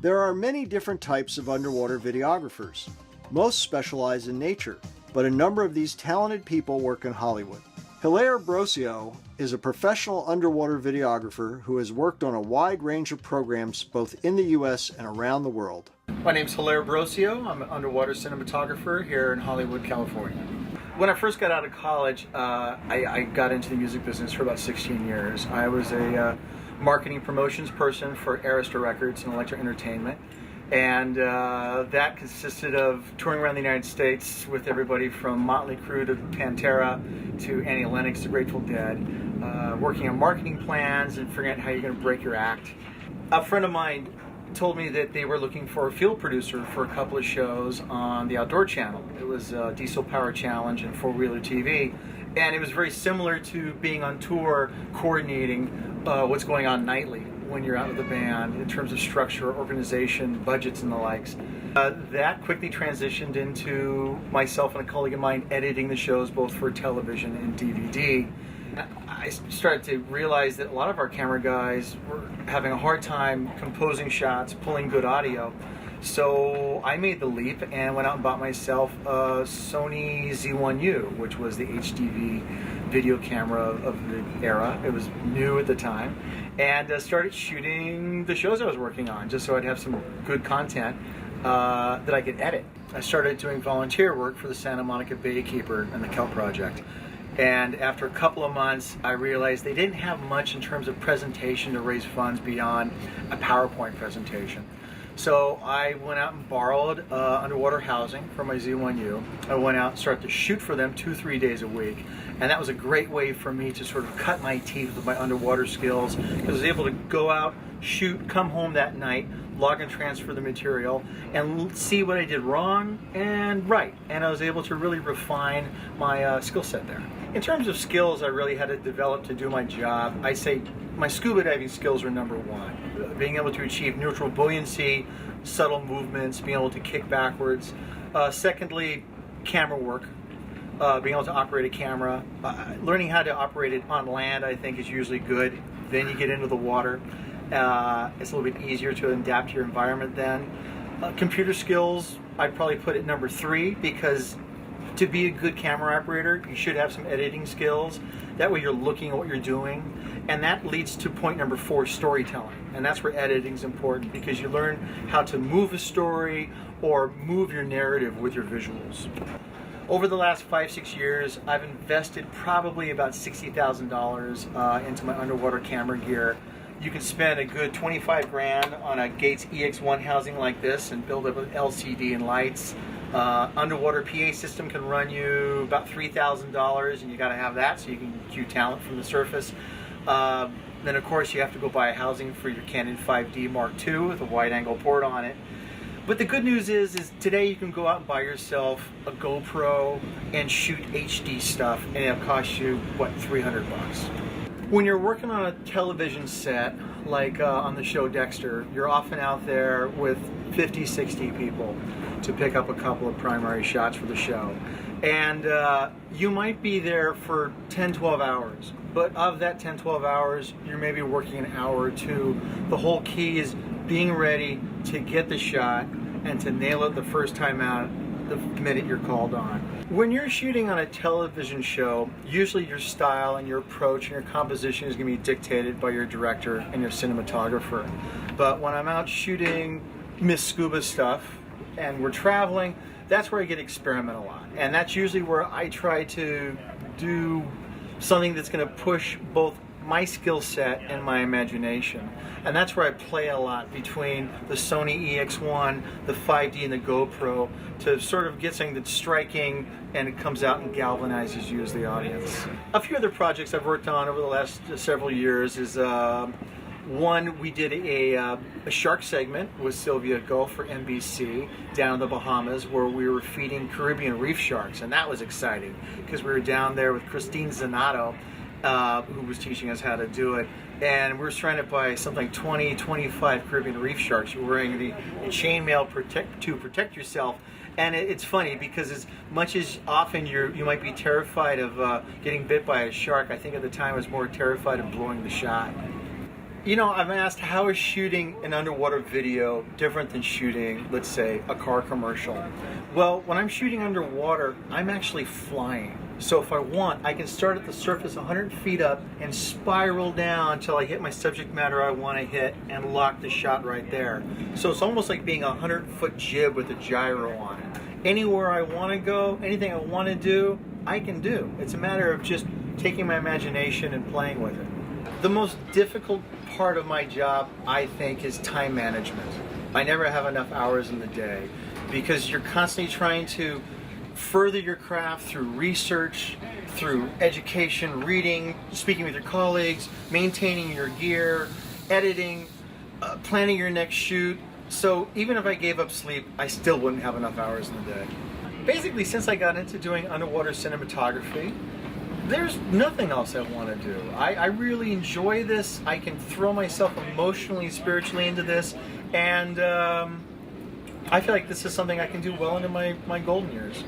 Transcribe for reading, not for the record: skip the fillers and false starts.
There are many different types of underwater videographers. Most specialize in nature, but a number of these talented people work in Hollywood. Hilaire Brosio is a professional underwater videographer who has worked on a wide range of programs both in the US and around the world. My name's Hilaire Brosio. I'm an underwater cinematographer here in Hollywood, California. When I first got out of college, I got into the music business for about 16 years. I was a marketing promotions person for Arista Records and Electra Entertainment. And that consisted of touring around the United States with everybody from Motley Crue to Pantera to Annie Lennox to Grateful Dead, working on marketing plans and figuring out how you're going to break your act. A friend of mine told me that they were looking for a field producer for a couple of shows on the Outdoor Channel. It was Diesel Power Challenge and Four Wheeler TV. And it was very similar to being on tour, coordinating what's going on nightly when you're out with the band in terms of structure, organization, budgets, and the likes. That quickly transitioned into myself and a colleague of mine editing the shows both for television and DVD. I started to realize that a lot of our camera guys were having a hard time composing shots, pulling good audio. So I made the leap and went out and bought myself a Sony Z1U, which was the HDV video camera of the era. It was new at the time. And started shooting the shows I was working on just so I'd have some good content that I could edit. I started doing volunteer work for the Santa Monica Baykeeper and the Kelp Project. And after a couple of months, I realized they didn't have much in terms of presentation to raise funds beyond a PowerPoint presentation. So I went out and borrowed underwater housing for my Z1U. I went out and started to shoot for them 2-3 days a week. And that was a great way for me to sort of cut my teeth with my underwater skills, because I was able to go out, shoot, come home that night, log and transfer the material, and see what I did wrong and right. And I was able to really refine my skill set there. In terms of skills I really had to develop to do my job, I say my scuba diving skills are number one. Being able to achieve neutral buoyancy, subtle movements, being able to kick backwards. Secondly, camera work. Being able to operate a camera. Learning how to operate it on land, I think, is usually good. Then you get into the water. It's a little bit easier to adapt to your environment then. Computer skills, I'd probably put it number 3, because to be a good camera operator, you should have some editing skills. That way you're looking at what you're doing. And that leads to point number 4, storytelling. And that's where editing is important, because you learn how to move a story or move your narrative with your visuals. Over the last 5-6 years, I've invested probably about $60,000 into my underwater camera gear. You can spend a good 25 grand on a Gates EX1 housing like this and build up with LCD and lights. Underwater PA system can run you about $3,000, and you got to have that so you can cue talent from the surface. Then of course you have to go buy a housing for your Canon 5D Mark II with a wide-angle port on it. But the good news is today you can go out and buy yourself a GoPro and shoot HD stuff, and it'll cost you, what, 300 bucks. When you're working on a television set, like on the show Dexter, you're often out there with 50, 60 people to pick up a couple of primary shots for the show. And you might be there for 10, 12 hours. But of that 10, 12 hours, you're maybe working an hour or two. The whole key is being ready to get the shot and to nail it the first time out, the minute you're called on. When you're shooting on a television show, usually your style and your approach and your composition is going to be dictated by your director and your cinematographer. But when I'm out shooting Miss Scuba stuff and we're traveling, that's where I get to experiment a lot. And that's usually where I try to do something that's going to push both my skill set and my imagination. And that's where I play a lot between the Sony EX1, the 5D, and the GoPro to sort of get something that's striking and it comes out and galvanizes you as the audience. A few other projects I've worked on over the last several years is one, we did a shark segment with Sylvia Gulf for NBC down in the Bahamas, where we were feeding Caribbean reef sharks, and that was exciting because we were down there with Christine Zanato, who was teaching us how to do it, and we were surrounded by something like 20, 25 Caribbean reef sharks. You're wearing the chainmail to protect yourself. And it's funny because as much as often you might be terrified of getting bit by a shark, I think at the time I was more terrified of blowing the shot. You know, I'm asked, how is shooting an underwater video different than shooting, let's say, a car commercial? Well, when I'm shooting underwater, I'm actually flying. So if I want, I can start at the surface 100 feet up and spiral down until I hit my subject matter I want to hit and lock the shot right there. So it's almost like being a 100-foot jib with a gyro on it. Anywhere I want to go, anything I want to do, I can do. It's a matter of just taking my imagination and playing with it. The most difficult part of my job, I think, is time management. I never have enough hours in the day because you're constantly trying to further your craft through research, through education, reading, speaking with your colleagues, maintaining your gear, editing, planning your next shoot. So even if I gave up sleep, I still wouldn't have enough hours in the day. Basically, since I got into doing underwater cinematography, there's nothing else I want to do. I really enjoy this. I can throw myself emotionally, spiritually into this, and I feel like this is something I can do well into my golden years.